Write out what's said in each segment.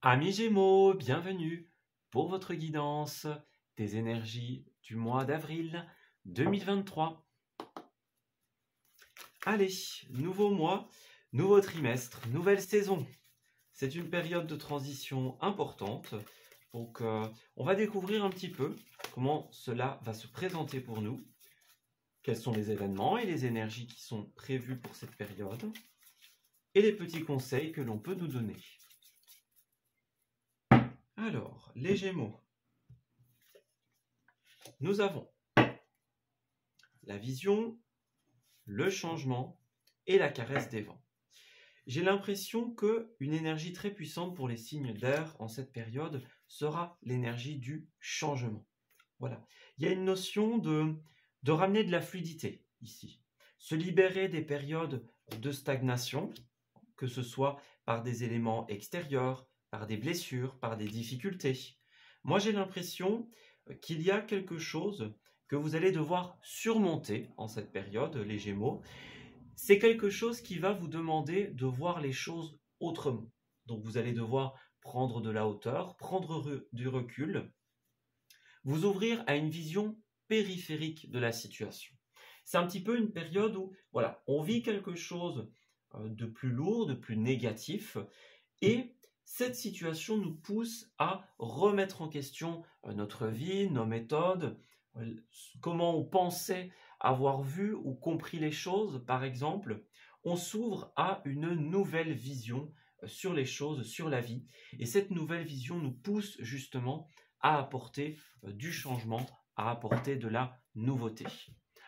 Amis Gémeaux, bienvenue pour votre guidance des énergies du mois d'avril 2023. Allez, nouveau mois, nouveau trimestre, nouvelle saison. C'est une période de transition importante, donc on va découvrir un petit peu comment cela va se présenter pour nous, quels sont les événements et les énergies qui sont prévus pour cette période, et les petits conseils que l'on peut nous donner. Alors, les Gémeaux, nous avons la vision, le changement et la caresse des vents. J'ai l'impression qu'une énergie très puissante pour les signes d'air en cette période sera l'énergie du changement. Voilà. Il y a une notion de ramener de la fluidité ici. Se libérer des périodes de stagnation, que ce soit par des éléments extérieurs, par des blessures, par des difficultés. Moi, j'ai l'impression qu'il y a quelque chose que vous allez devoir surmonter en cette période, les Gémeaux. C'est quelque chose qui va vous demander de voir les choses autrement. Donc, vous allez devoir prendre de la hauteur, prendre du recul, vous ouvrir à une vision périphérique de la situation. C'est un petit peu une période où, voilà, on vit quelque chose de plus lourd, de plus négatif, et cette situation nous pousse à remettre en question notre vie, nos méthodes, comment on pensait avoir vu ou compris les choses, par exemple. On s'ouvre à une nouvelle vision sur les choses, sur la vie. Et cette nouvelle vision nous pousse justement à apporter du changement, à apporter de la nouveauté.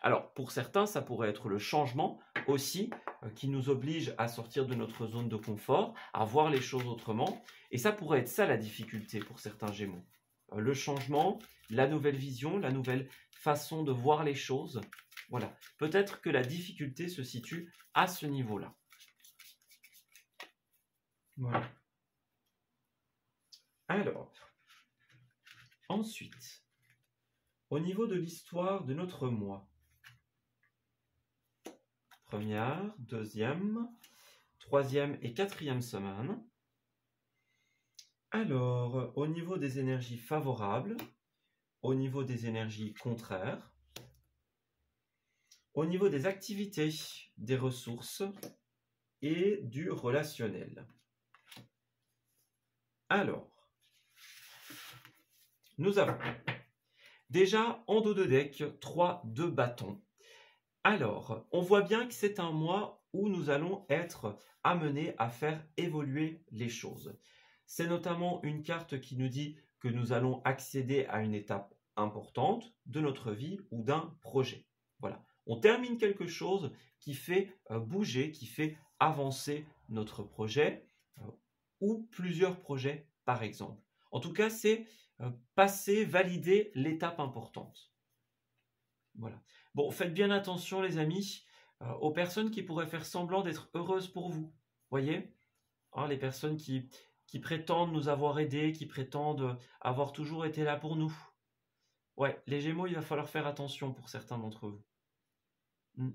Alors, pour certains, ça pourrait être le changement aussi qui nous oblige à sortir de notre zone de confort, à voir les choses autrement. Et ça pourrait être ça la difficulté pour certains Gémeaux. Le changement, la nouvelle vision, la nouvelle façon de voir les choses. Voilà. Peut-être que la difficulté se situe à ce niveau-là. Voilà. Alors, ensuite, au niveau de l'histoire de notre mois, première, deuxième, troisième et quatrième semaine. Alors, au niveau des énergies favorables, au niveau des énergies contraires, au niveau des activités, des ressources et du relationnel. Alors, nous avons déjà en dos de deck 3 de bâtons. Alors, on voit bien que c'est un mois où nous allons être amenés à faire évoluer les choses. C'est notamment une carte qui nous dit que nous allons accéder à une étape importante de notre vie ou d'un projet. Voilà, on termine quelque chose qui fait bouger, qui fait avancer notre projet ou plusieurs projets par exemple. En tout cas, c'est passer, valider l'étape importante. Voilà. Bon, faites bien attention les amis aux personnes qui pourraient faire semblant d'être heureuses pour vous. Voyez, hein, les personnes qui prétendent nous avoir aidés, qui prétendent avoir toujours été là pour nous. Ouais, les Gémeaux, il va falloir faire attention pour certains d'entre vous.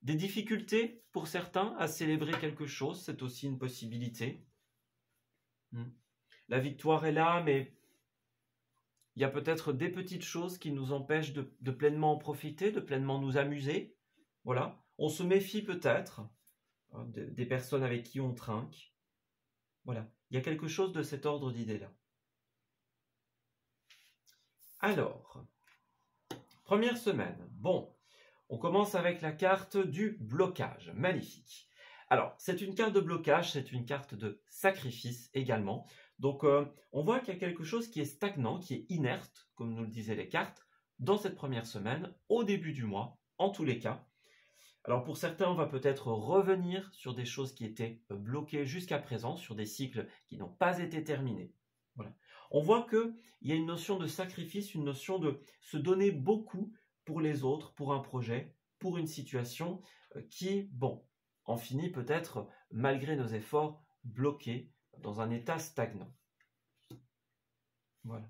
Des difficultés pour certains à célébrer quelque chose, c'est aussi une possibilité. La victoire est là, mais il y a peut-être des petites choses qui nous empêchent de pleinement en profiter, de pleinement nous amuser. Voilà, on se méfie peut-être des personnes avec qui on trinque. Voilà, il y a quelque chose de cet ordre d'idées-là. Alors, première semaine. Bon, on commence avec la carte du blocage. Magnifique. Alors, c'est une carte de blocage, c'est une carte de sacrifice également. Donc, on voit qu'il y a quelque chose qui est stagnant, qui est inerte, comme nous le disaient les cartes, dans cette première semaine, au début du mois, en tous les cas. Alors, pour certains, on va peut-être revenir sur des choses qui étaient bloquées jusqu'à présent, sur des cycles qui n'ont pas été terminés. Voilà. On voit qu'il y a une notion de sacrifice, une notion de se donner beaucoup pour les autres, pour un projet, pour une situation qui, bon, en finit peut-être, malgré nos efforts, bloqués dans un état stagnant. Voilà.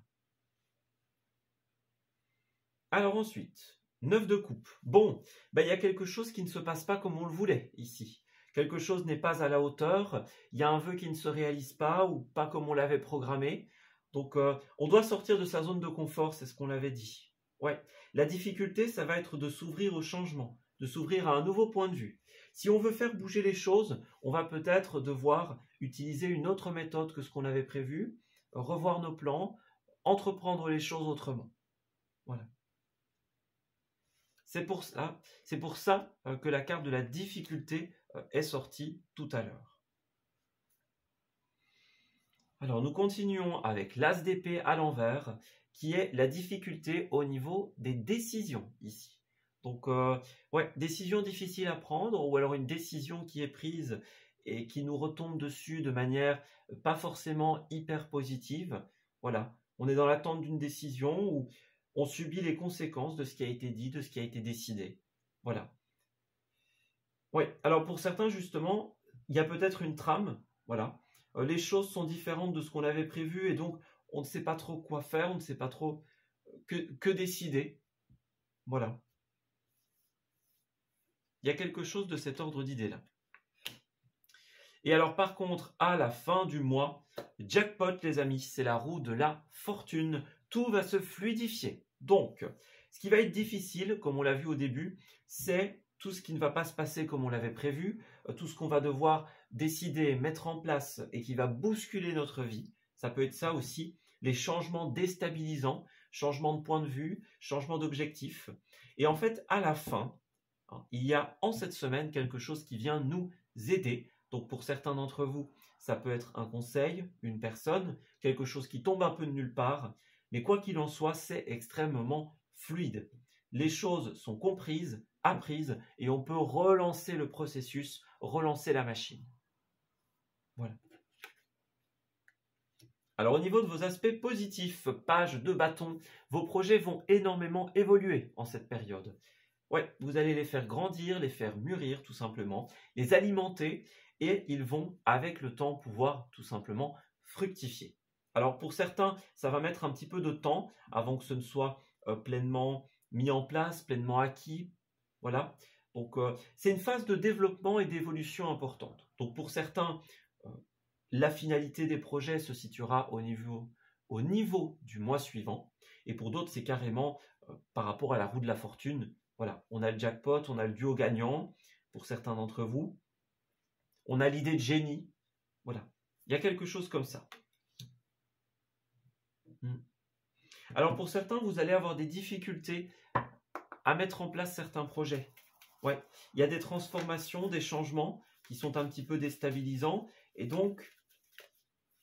Alors ensuite, 9 de coupe. Bon, il y a quelque chose qui ne se passe pas comme on le voulait ici. quelque chose n'est pas à la hauteur, il y a un vœu qui ne se réalise pas ou pas comme on l'avait programmé. Donc, on doit sortir de sa zone de confort, c'est ce qu'on l'avait dit. Ouais. La difficulté, ça va être de s'ouvrir au changement, de s'ouvrir à un nouveau point de vue. Si on veut faire bouger les choses, on va peut-être devoir utiliser une autre méthode que ce qu'on avait prévu, revoir nos plans, entreprendre les choses autrement. Voilà. C'est pour ça que la carte de la difficulté est sortie tout à l'heure. Alors, nous continuons avec l'as d'épée à l'envers, qui est la difficulté au niveau des décisions, ici. Donc, ouais, décision difficile à prendre, ou alors une décision qui est prise et qui nous retombe dessus de manière pas forcément hyper positive. Voilà, on est dans l'attente d'une décision où on subit les conséquences de ce qui a été dit, de ce qui a été décidé. Voilà. Ouais, alors pour certains, justement, il y a peut-être une trame, voilà. Les choses sont différentes de ce qu'on avait prévu et donc on ne sait pas trop quoi faire, on ne sait pas trop que décider. Voilà. Il y a quelque chose de cet ordre d'idée-là. Et alors par contre, à la fin du mois, jackpot les amis, c'est la roue de la fortune. Tout va se fluidifier. Donc, ce qui va être difficile, comme on l'a vu au début, c'est tout ce qui ne va pas se passer comme on l'avait prévu, tout ce qu'on va devoir décider, mettre en place et qui va bousculer notre vie. Ça peut être ça aussi, les changements déstabilisants, changement de point de vue, changement d'objectif. Et en fait, à la fin, il y a en cette semaine quelque chose qui vient nous aider. Donc pour certains d'entre vous, ça peut être un conseil, une personne, quelque chose qui tombe un peu de nulle part. Mais quoi qu'il en soit, c'est extrêmement fluide. Les choses sont comprises, apprises, et on peut relancer le processus, relancer la machine. Voilà. Alors au niveau de vos aspects positifs, page de bâton, vos projets vont énormément évoluer en cette période. Ouais, vous allez les faire grandir, les faire mûrir tout simplement, les alimenter et ils vont avec le temps pouvoir tout simplement fructifier. Alors pour certains, ça va mettre un petit peu de temps avant que ce ne soit pleinement mis en place, pleinement acquis. Voilà. Donc c'est une phase de développement et d'évolution importante. Donc pour certains, la finalité des projets se situera au niveau du mois suivant. Et pour d'autres, c'est carrément par rapport à la roue de la fortune. Voilà, on a le jackpot, on a le duo gagnant, pour certains d'entre vous. On a l'idée de génie. Voilà, il y a quelque chose comme ça. Alors pour certains, vous allez avoir des difficultés à mettre en place certains projets. Ouais, il y a des transformations, des changements qui sont un petit peu déstabilisants. Et donc,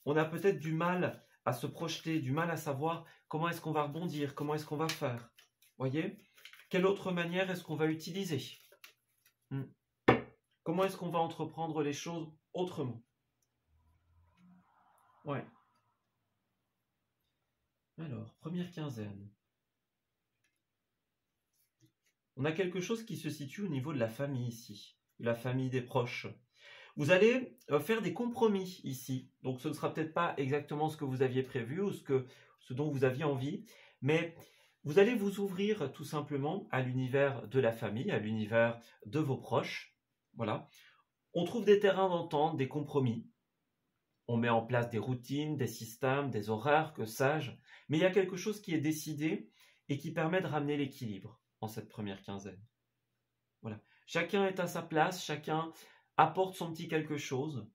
on a peut-être du mal à se projeter, du mal à savoir comment est-ce qu'on va rebondir, comment est-ce qu'on va faire. Voyez ? Quelle autre manière est-ce qu'on va utiliser? Comment est-ce qu'on va entreprendre les choses autrement? Ouais. Alors, première quinzaine. On a quelque chose qui se situe au niveau de la famille ici, la famille des proches. Vous allez faire des compromis ici. Donc ce ne sera peut-être pas exactement ce que vous aviez prévu ou ce dont vous aviez envie, mais vous allez vous ouvrir tout simplement à l'univers de la famille, à l'univers de vos proches. Voilà. On trouve des terrains d'entente, des compromis. On met en place des routines, des systèmes, des horaires, que sais-je. Mais il y a quelque chose qui est décidé et qui permet de ramener l'équilibre en cette première quinzaine. Voilà. Chacun est à sa place, chacun apporte son petit quelque chose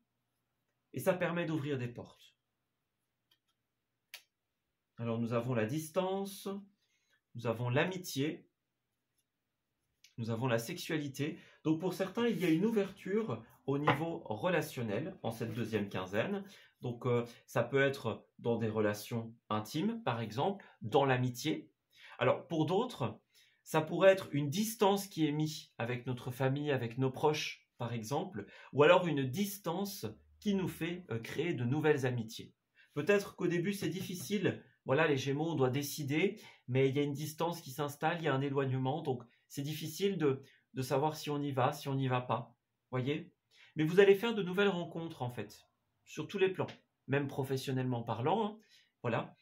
et ça permet d'ouvrir des portes. Alors nous avons la distance, nous avons l'amitié, nous avons la sexualité. Donc pour certains, il y a une ouverture au niveau relationnel en cette deuxième quinzaine. Donc ça peut être dans des relations intimes, par exemple, dans l'amitié. Alors pour d'autres, ça pourrait être une distance qui est mise avec notre famille, avec nos proches, par exemple, ou alors une distance qui nous fait créer de nouvelles amitiés. Peut-être qu'au début, c'est difficile. Voilà, les Gémeaux, on doit décider, mais il y a une distance qui s'installe, il y a un éloignement, donc c'est difficile de savoir si on y va, si on n'y va pas. Voyez? Mais vous allez faire de nouvelles rencontres, en fait, sur tous les plans, même professionnellement parlant. Hein. Voilà.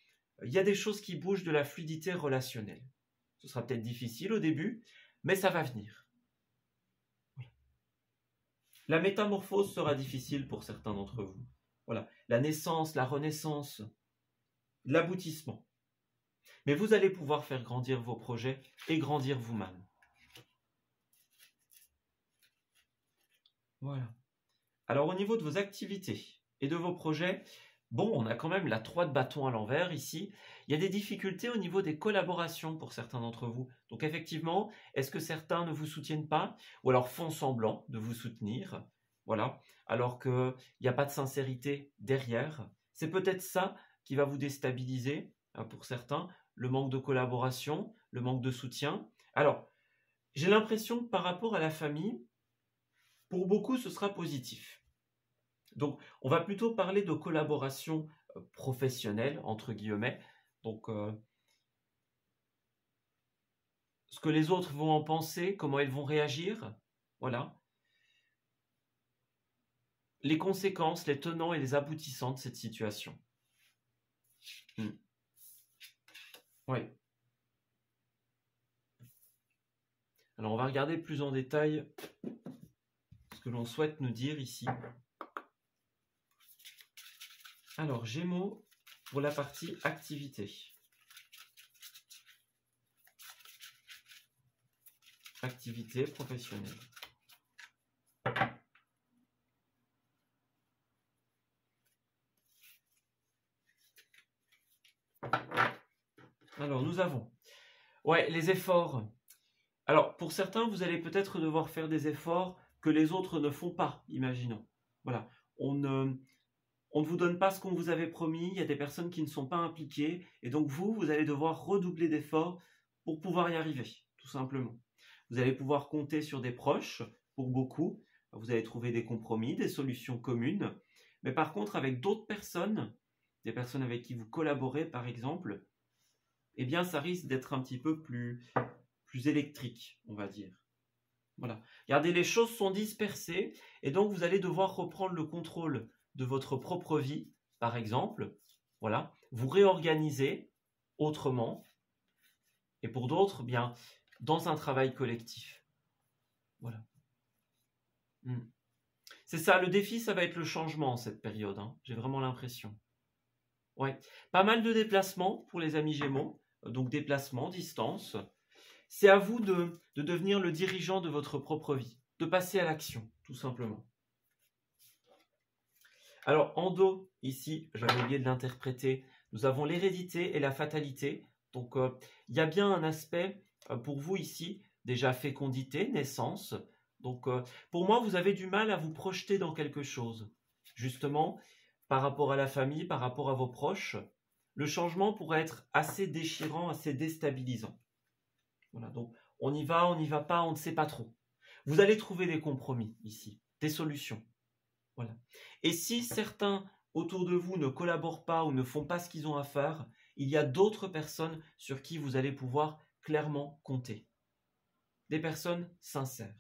Il y a des choses qui bougent de la fluidité relationnelle. Ce sera peut-être difficile au début, mais ça va venir. Voilà. La métamorphose sera difficile pour certains d'entre vous. Voilà, la naissance, la renaissance, l'aboutissement. Mais vous allez pouvoir faire grandir vos projets et grandir vous-même. Voilà. Alors au niveau de vos activités et de vos projets, bon, on a quand même la 3 de bâton à l'envers ici. Il y a des difficultés au niveau des collaborations pour certains d'entre vous. Donc effectivement, est-ce que certains ne vous soutiennent pas ou alors font semblant de vous soutenir? Voilà, alors qu'il n'y a pas de sincérité derrière. C'est peut-être ça qui va vous déstabiliser pour certains, le manque de collaboration, le manque de soutien. Alors, j'ai l'impression que par rapport à la famille, pour beaucoup, ce sera positif. Donc, on va plutôt parler de collaboration professionnelle, entre guillemets. Donc, ce que les autres vont en penser, comment ils vont réagir, voilà. Les conséquences, les tenants et les aboutissants de cette situation. Oui. Alors, on va regarder plus en détail ce que l'on souhaite nous dire ici. Alors, Gémeaux, pour la partie activité. Activité professionnelle. Alors, nous avons les efforts. Alors, pour certains, vous allez peut-être devoir faire des efforts que les autres ne font pas, imaginons. Voilà, on ne vous donne pas ce qu'on vous avait promis, il y a des personnes qui ne sont pas impliquées, et donc vous allez devoir redoubler d'efforts pour pouvoir y arriver, tout simplement. Vous allez pouvoir compter sur des proches, pour beaucoup, vous allez trouver des compromis, des solutions communes, mais par contre, avec d'autres personnes, des personnes avec qui vous collaborez, par exemple, eh bien, ça risque d'être un petit peu plus électrique, on va dire. Voilà. Regardez, les choses sont dispersées, et donc vous allez devoir reprendre le contrôle de votre propre vie, par exemple, voilà, vous réorganiser autrement, et pour d'autres, bien, dans un travail collectif. Voilà. C'est ça, le défi, ça va être le changement en cette période, hein. J'ai vraiment l'impression. Ouais, pas mal de déplacements pour les amis Gémeaux, donc déplacements, distance. C'est à vous de devenir le dirigeant de votre propre vie, de passer à l'action, tout simplement. Alors, en dos, ici, j'avais oublié de l'interpréter, nous avons l'hérédité et la fatalité. Donc, il y a bien un aspect pour vous ici, déjà fécondité, naissance. Donc, pour moi, vous avez du mal à vous projeter dans quelque chose. Justement, par rapport à la famille, par rapport à vos proches, le changement pourrait être assez déchirant, assez déstabilisant. Voilà, donc on y va pas, on ne sait pas trop. Vous allez trouver des compromis ici, des solutions. Voilà. Et si certains autour de vous ne collaborent pas ou ne font pas ce qu'ils ont à faire, il y a d'autres personnes sur qui vous allez pouvoir clairement compter. Des personnes sincères.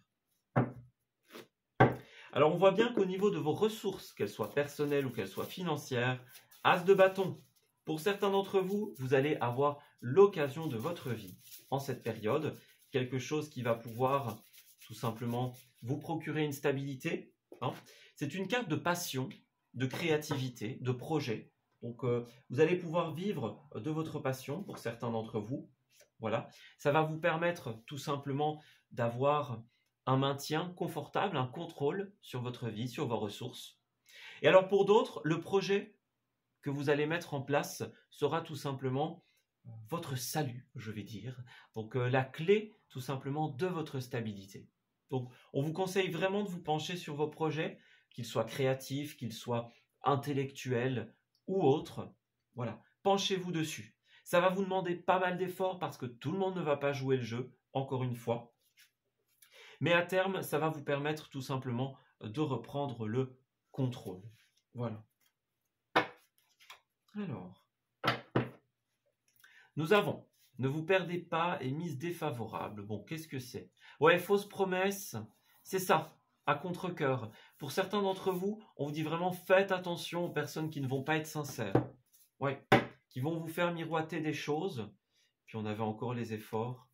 Alors on voit bien qu'au niveau de vos ressources, qu'elles soient personnelles ou qu'elles soient financières, as de bâton. Pour certains d'entre vous, vous allez avoir l'occasion de votre vie en cette période, quelque chose qui va pouvoir tout simplement vous procurer une stabilité. Hein. C'est une carte de passion, de créativité, de projet. Donc vous allez pouvoir vivre de votre passion pour certains d'entre vous. Voilà, ça va vous permettre tout simplement d'avoir un maintien confortable, un contrôle sur votre vie, sur vos ressources. Et alors pour d'autres, le projet que vous allez mettre en place sera tout simplement votre salut, je vais dire. Donc la clé tout simplement de votre stabilité. Donc on vous conseille vraiment de vous pencher sur vos projets, qu'ils soient créatifs, qu'ils soient intellectuels ou autres. Voilà, penchez-vous dessus. Ça va vous demander pas mal d'efforts parce que tout le monde ne va pas jouer le jeu, encore une fois. Mais à terme, ça va vous permettre tout simplement de reprendre le contrôle. Voilà. Alors, nous avons, ne vous perdez pas et mise défavorable. Bon, qu'est-ce que c'est? Ouais, fausse promesse, c'est ça, à contre-cœur. Pour certains d'entre vous, on vous dit vraiment faites attention aux personnes qui ne vont pas être sincères. Ouais, qui vont vous faire miroiter des choses. Puis on avait encore les efforts.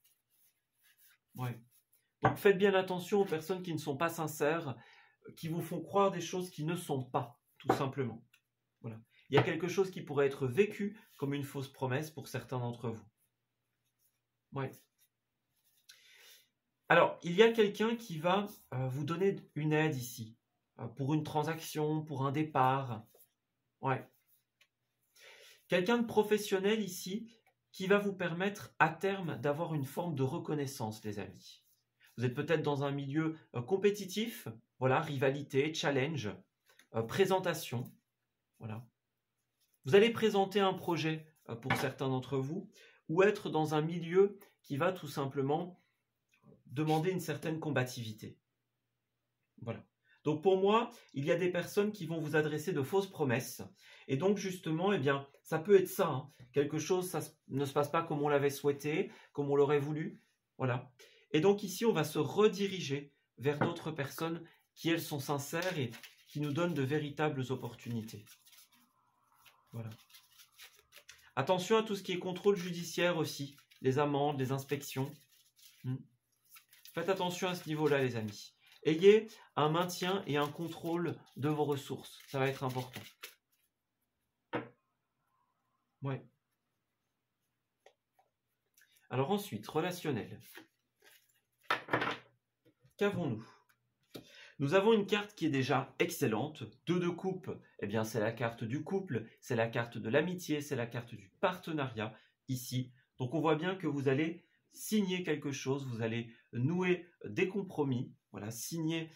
Ouais. Donc faites bien attention aux personnes qui ne sont pas sincères. qui vous font croire des choses qui ne sont pas, tout simplement. Voilà. Il y a quelque chose qui pourrait être vécu comme une fausse promesse pour certains d'entre vous. Ouais. Alors, il y a quelqu'un qui va vous donner une aide ici, pour une transaction, pour un départ. Ouais. Quelqu'un de professionnel ici qui va vous permettre à terme d'avoir une forme de reconnaissance, les amis. Vous êtes peut-être dans un milieu compétitif, voilà, rivalité, challenge, présentation, voilà. Vous allez présenter un projet pour certains d'entre vous, ou être dans un milieu qui va tout simplement demander une certaine combativité. Voilà. Donc pour moi, il y a des personnes qui vont vous adresser de fausses promesses. Et donc justement, eh bien, ça peut être ça. Hein. Quelque chose, ça ne se passe pas comme on l'avait souhaité, comme on l'aurait voulu. Voilà. Et donc ici, on va se rediriger vers d'autres personnes qui, elles, sont sincères et qui nous donnent de véritables opportunités. Voilà. Attention à tout ce qui est contrôle judiciaire aussi. Les amendes, les inspections. Faites attention à ce niveau-là, les amis. Ayez un maintien et un contrôle de vos ressources. Ça va être important. Ouais. Alors ensuite, relationnel. Qu'avons-nous? Nous avons une carte qui est déjà excellente. 2 de coupe, eh bien c'est la carte du couple, c'est la carte de l'amitié, c'est la carte du partenariat ici. Donc on voit bien que vous allez signer quelque chose, vous allez nouer des compromis, voilà, signer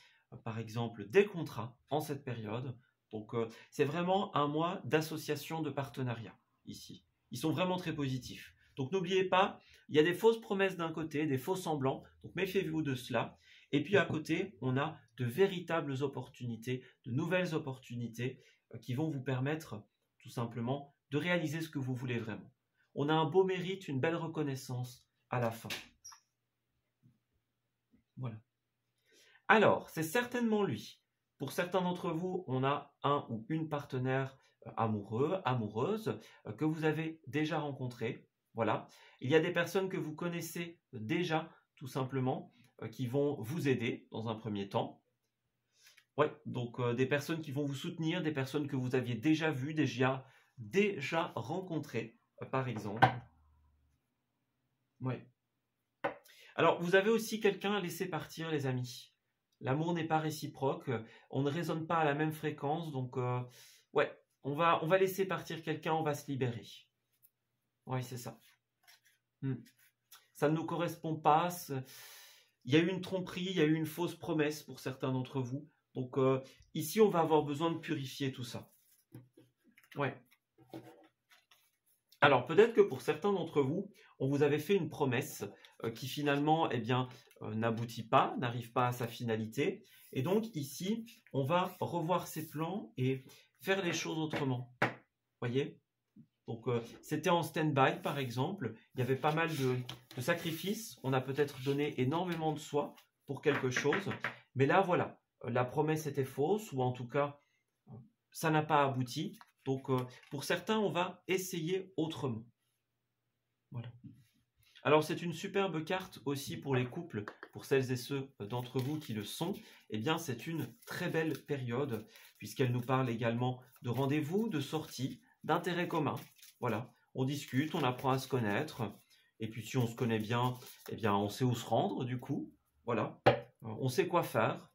par exemple des contrats en cette période. Donc c'est vraiment un mois d'association de partenariat ici. Ils sont vraiment très positifs. Donc n'oubliez pas, il y a des fausses promesses d'un côté, des faux semblants, donc méfiez-vous de cela. Et puis à côté, on a de véritables opportunités, de nouvelles opportunités qui vont vous permettre tout simplement de réaliser ce que vous voulez vraiment. On a un beau mérite, une belle reconnaissance à la fin. Voilà. Alors, c'est certainement lui. Pour certains d'entre vous, on a un ou une partenaire amoureux, amoureuse, que vous avez déjà rencontré. Voilà. Il y a des personnes que vous connaissez déjà, tout simplement, qui vont vous aider dans un premier temps. Ouais, donc des personnes qui vont vous soutenir, des personnes que vous aviez déjà vues, déjà rencontrées, par exemple. Ouais. Alors, vous avez aussi quelqu'un à laisser partir, les amis. L'amour n'est pas réciproque, on ne résonne pas à la même fréquence, donc ouais, on va laisser partir quelqu'un, on va se libérer. Oui, c'est ça. Ça ne nous correspond pas. Il y a eu une tromperie, il y a eu une fausse promesse pour certains d'entre vous. Donc ici, on va avoir besoin de purifier tout ça. Ouais. Alors peut-être que pour certains d'entre vous, on vous avait fait une promesse qui finalement, eh bien, n'aboutit pas, n'arrive pas à sa finalité. Et donc ici, on va revoir ses plans et faire les choses autrement. Voyez? Donc c'était en stand-by par exemple. Il y avait pas mal de sacrifices. On a peut-être donné énormément de soi pour quelque chose. Mais là, voilà, la promesse était fausse ou en tout cas, ça n'a pas abouti. Donc, pour certains, on va essayer autrement. Voilà. Alors, c'est une superbe carte aussi pour les couples, pour celles et ceux d'entre vous qui le sont. Eh bien, c'est une très belle période, puisqu'elle nous parle également de rendez-vous, de sorties, d'intérêts communs. Voilà, on discute, on apprend à se connaître. Et puis, si on se connaît bien, eh bien, on sait où se rendre, du coup. Voilà, on sait quoi faire.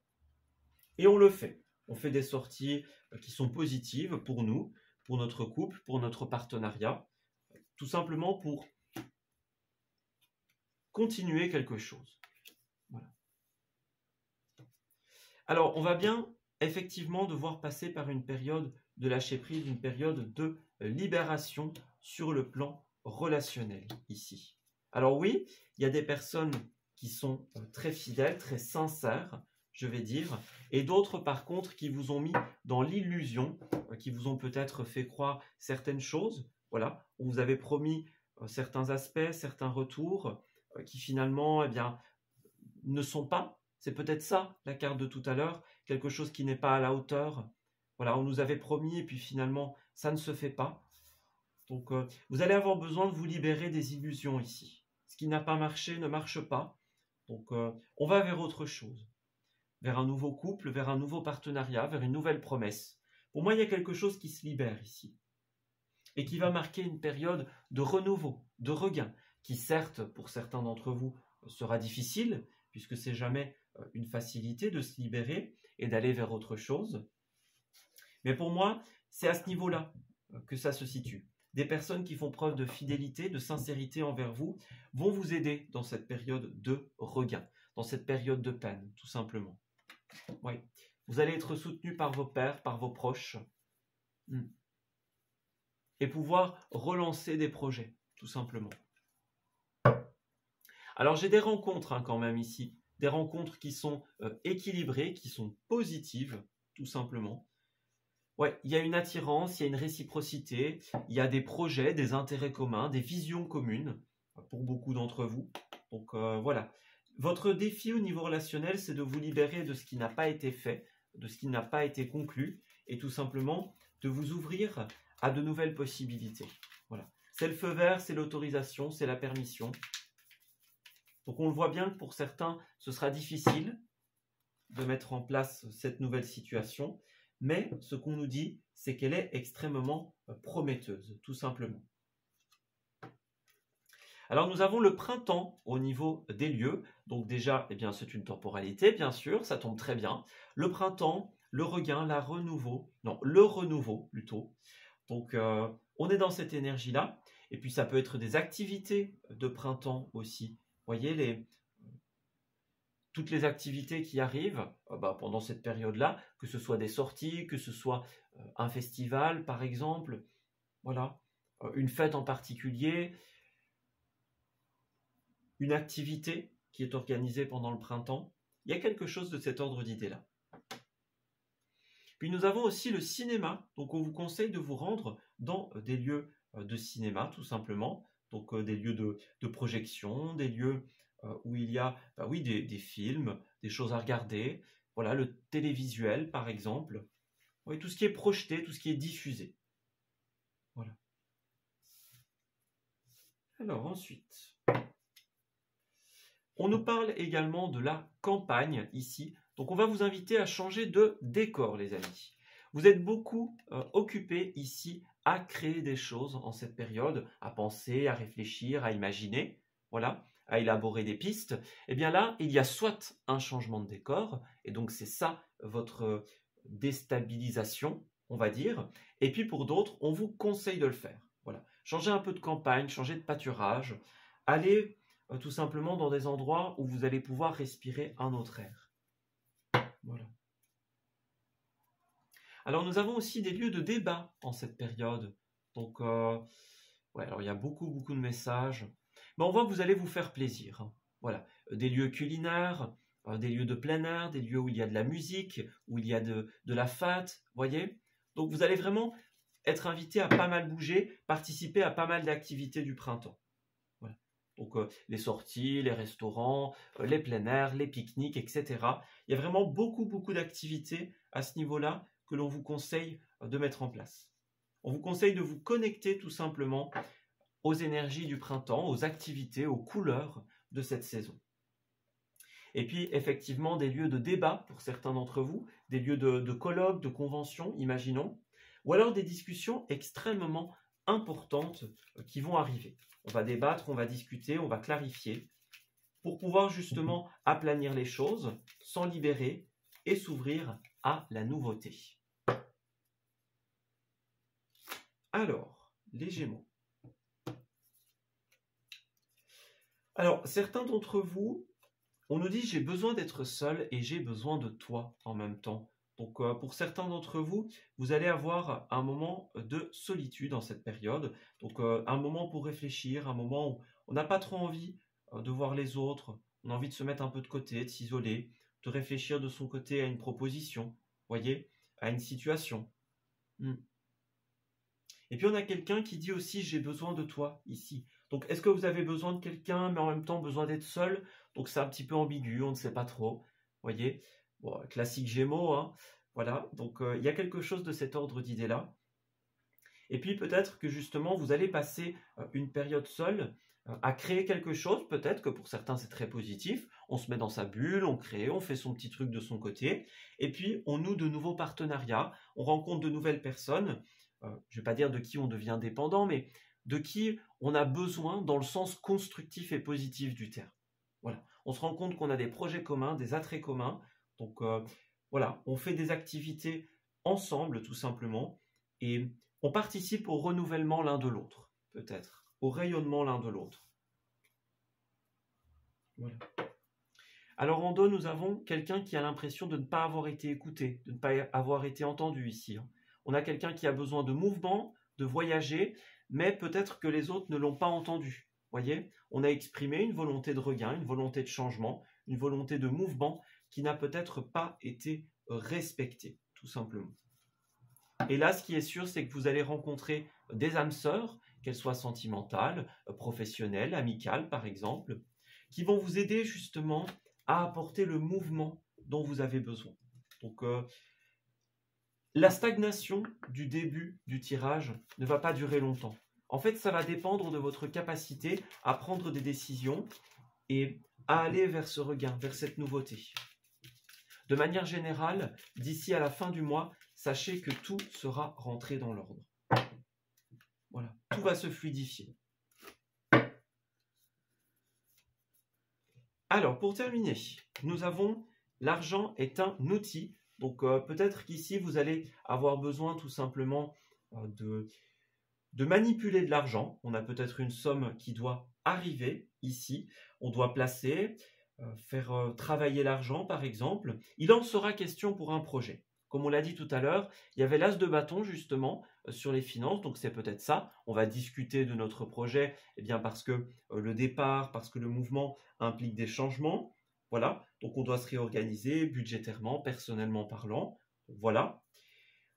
Et on le fait. On fait des sorties qui sont positives pour nous, pour notre couple, pour notre partenariat, tout simplement pour continuer quelque chose. Voilà. Alors, on va bien effectivement devoir passer par une période de lâcher prise, une période de libération sur le plan relationnel ici. Alors oui, il y a des personnes qui sont très fidèles, très sincères, je vais dire, et d'autres par contre qui vous ont mis dans l'illusion, qui vous ont peut-être fait croire certaines choses, voilà, on vous avait promis certains aspects, certains retours, qui finalement, eh bien, ne sont pas, c'est peut-être ça la carte de tout à l'heure, quelque chose qui n'est pas à la hauteur, voilà, on nous avait promis et puis finalement, ça ne se fait pas. Donc, vous allez avoir besoin de vous libérer des illusions ici. Ce qui n'a pas marché ne marche pas, donc on va vers autre chose. vers un nouveau couple, vers un nouveau partenariat, vers une nouvelle promesse. Pour moi, il y a quelque chose qui se libère ici et qui va marquer une période de renouveau, de regain, qui certes, pour certains d'entre vous, sera difficile, puisque c'est jamais une facilité de se libérer et d'aller vers autre chose. Mais pour moi, c'est à ce niveau-là que ça se situe. Des personnes qui font preuve de fidélité, de sincérité envers vous, vont vous aider dans cette période de regain, dans cette période de peine, tout simplement. Oui. Vous allez être soutenu par vos pairs, par vos proches, et pouvoir relancer des projets, tout simplement. Alors j'ai des rencontres quand même ici, des rencontres qui sont équilibrées, qui sont positives, tout simplement. Ouais, il y a une attirance, il y a une réciprocité, il y a des projets, des intérêts communs, des visions communes pour beaucoup d'entre vous. Donc voilà. Votre défi au niveau relationnel, c'est de vous libérer de ce qui n'a pas été fait, de ce qui n'a pas été conclu, et tout simplement de vous ouvrir à de nouvelles possibilités. Voilà. C'est le feu vert, c'est l'autorisation, c'est la permission. Donc on le voit bien que pour certains, ce sera difficile de mettre en place cette nouvelle situation, mais ce qu'on nous dit, c'est qu'elle est extrêmement prometteuse, tout simplement. Alors nous avons le printemps au niveau des lieux, donc déjà, eh bien, c'est une temporalité, bien sûr, ça tombe très bien. Le printemps, le regain, le renouveau plutôt. Donc on est dans cette énergie-là, et puis ça peut être des activités de printemps aussi. Vous voyez, toutes les activités qui arrivent pendant cette période-là, que ce soit des sorties, que ce soit un festival par exemple, voilà, une fête en particulier, une activité qui est organisée pendant le printemps, il y a quelque chose de cet ordre d'idée-là. Puis nous avons aussi le cinéma, donc on vous conseille de vous rendre dans des lieux de cinéma tout simplement, donc des lieux de projection, des lieux où il y a des films, des choses à regarder, voilà, le télévisuel par exemple, oui, tout ce qui est projeté, tout ce qui est diffusé. Voilà. Alors ensuite, on nous parle également de la campagne ici, donc on va vous inviter à changer de décor les amis. Vous êtes beaucoup occupés ici à créer des choses en cette période, à penser, à réfléchir, à imaginer, voilà, à élaborer des pistes. Et bien là, il y a soit un changement de décor, et donc c'est ça votre déstabilisation, on va dire, et puis pour d'autres, on vous conseille de le faire. Voilà, changer un peu de campagne, changer de pâturage, aller tout simplement dans des endroits où vous allez pouvoir respirer un autre air. Voilà. Alors nous avons aussi des lieux de débat en cette période. Donc, alors il y a beaucoup de messages. Mais on voit que vous allez vous faire plaisir. Hein. Voilà, des lieux culinaires, des lieux de plein air, des lieux où il y a de la musique, où il y a de la fête, voyez. Donc vous allez vraiment être invité à pas mal bouger, participer à pas mal d'activités du printemps. Voilà. Donc les sorties, les restaurants, les plein air, les pique-niques, etc. Il y a vraiment beaucoup d'activités à ce niveau-là que l'on vous conseille de mettre en place. On vous conseille de vous connecter tout simplement aux énergies du printemps, aux activités, aux couleurs de cette saison. Et puis effectivement des lieux de débat pour certains d'entre vous, des lieux de colloques, de conventions, imaginons, ou alors des discussions extrêmement importantes qui vont arriver. On va débattre, on va discuter, on va clarifier pour pouvoir justement aplanir les choses, s'en libérer et s'ouvrir à la nouveauté. Alors, les Gémeaux. Alors, certains d'entre vous, on nous dit j'ai besoin d'être seul et j'ai besoin de toi en même temps. Donc, pour certains d'entre vous, vous allez avoir un moment de solitude en cette période. Donc, un moment pour réfléchir, un moment où on n'a pas trop envie de voir les autres. On a envie de se mettre un peu de côté, de s'isoler, de réfléchir de son côté à une proposition, voyez, à une situation. Et puis, on a quelqu'un qui dit aussi j'ai besoin de toi ici. Donc, est-ce que vous avez besoin de quelqu'un, mais en même temps besoin d'être seul? Donc, c'est un petit peu ambigu, on ne sait pas trop. Voyez, bon, classique Gémeaux, hein. Voilà. Donc, il y a quelque chose de cet ordre d'idée-là. Et puis, peut-être que justement, vous allez passer une période seule, à créer quelque chose, peut-être que pour certains c'est très positif, on se met dans sa bulle, on crée, on fait son petit truc de son côté, et puis on noue de nouveaux partenariats, on rencontre de nouvelles personnes, je ne vais pas dire de qui on devient dépendant, mais de qui on a besoin dans le sens constructif et positif du terme. Voilà, on se rend compte qu'on a des projets communs, des attraits communs, donc voilà, on fait des activités ensemble tout simplement, et on participe au renouvellement l'un de l'autre, peut-être, au rayonnement l'un de l'autre. Voilà. Alors en dos, nous avons quelqu'un qui a l'impression de ne pas avoir été écouté, de ne pas avoir été entendu ici. On a quelqu'un qui a besoin de mouvement, de voyager, mais peut-être que les autres ne l'ont pas entendu. Voyez, on a exprimé une volonté de regain, une volonté de changement, une volonté de mouvement qui n'a peut-être pas été respectée, tout simplement. Et là, ce qui est sûr, c'est que vous allez rencontrer des âmes sœurs, qu'elles soient sentimentales, professionnelles, amicales par exemple, qui vont vous aider justement à apporter le mouvement dont vous avez besoin. Donc, la stagnation du début du tirage ne va pas durer longtemps. En fait, ça va dépendre de votre capacité à prendre des décisions et à aller vers ce regain, vers cette nouveauté. De manière générale, d'ici à la fin du mois, sachez que tout sera rentré dans l'ordre. Voilà, tout va se fluidifier. Alors, pour terminer, nous avons l'argent est un outil. Donc, peut-être qu'ici, vous allez avoir besoin tout simplement de manipuler de l'argent. On a peut-être une somme qui doit arriver ici. On doit placer, faire travailler l'argent, par exemple. Il en sera question pour un projet. Comme on l'a dit tout à l'heure, il y avait l'as de bâton justement sur les finances, donc c'est peut-être ça. On va discuter de notre projet, eh bien parce que le départ, parce que le mouvement implique des changements. Voilà, donc on doit se réorganiser budgétairement, personnellement parlant. Voilà.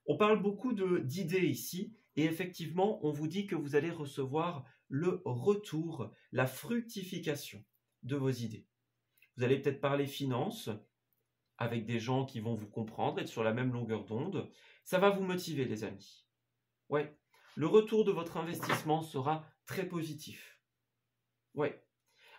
On parle beaucoup d'idées ici, et effectivement, on vous dit que vous allez recevoir le retour, la fructification de vos idées. Vous allez peut-être parler finances, avec des gens qui vont vous comprendre, être sur la même longueur d'onde. Ça va vous motiver, les amis. Ouais, le retour de votre investissement sera très positif. Ouais.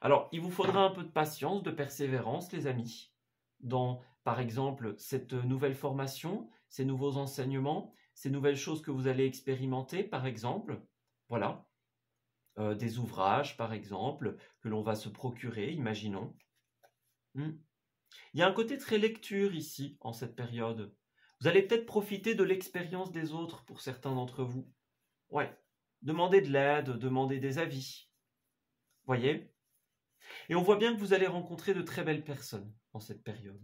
Alors, il vous faudra un peu de patience, de persévérance, les amis, dans, par exemple, cette nouvelle formation, ces nouveaux enseignements, ces nouvelles choses que vous allez expérimenter, par exemple. Voilà. Des ouvrages, par exemple, que l'on va se procurer, imaginons. Il y a un côté très lecture ici, en cette période. Vous allez peut-être profiter de l'expérience des autres pour certains d'entre vous. Ouais, demandez de l'aide, demandez des avis. Voyez? Et on voit bien que vous allez rencontrer de très belles personnes en cette période.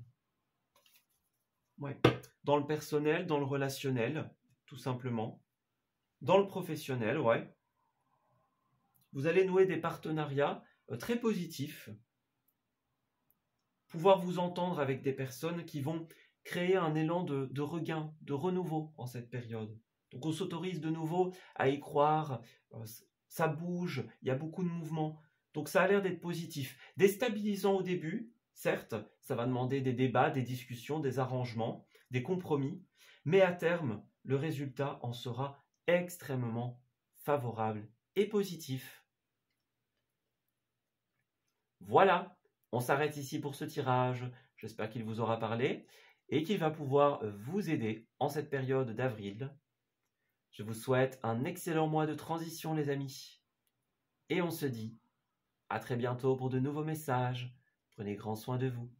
Ouais, dans le personnel, dans le relationnel, tout simplement. Dans le professionnel, ouais. Vous allez nouer des partenariats très positifs. Pouvoir vous entendre avec des personnes qui vont créer un élan de regain, de renouveau en cette période. Donc on s'autorise de nouveau à y croire, ça bouge, il y a beaucoup de mouvements. Donc ça a l'air d'être positif. Déstabilisant au début, certes, ça va demander des débats, des discussions, des arrangements, des compromis, mais à terme, le résultat en sera extrêmement favorable et positif. Voilà. On s'arrête ici pour ce tirage. J'espère qu'il vous aura parlé et qu'il va pouvoir vous aider en cette période d'avril. Je vous souhaite un excellent mois de transition, les amis. Et on se dit à très bientôt pour de nouveaux messages. Prenez grand soin de vous.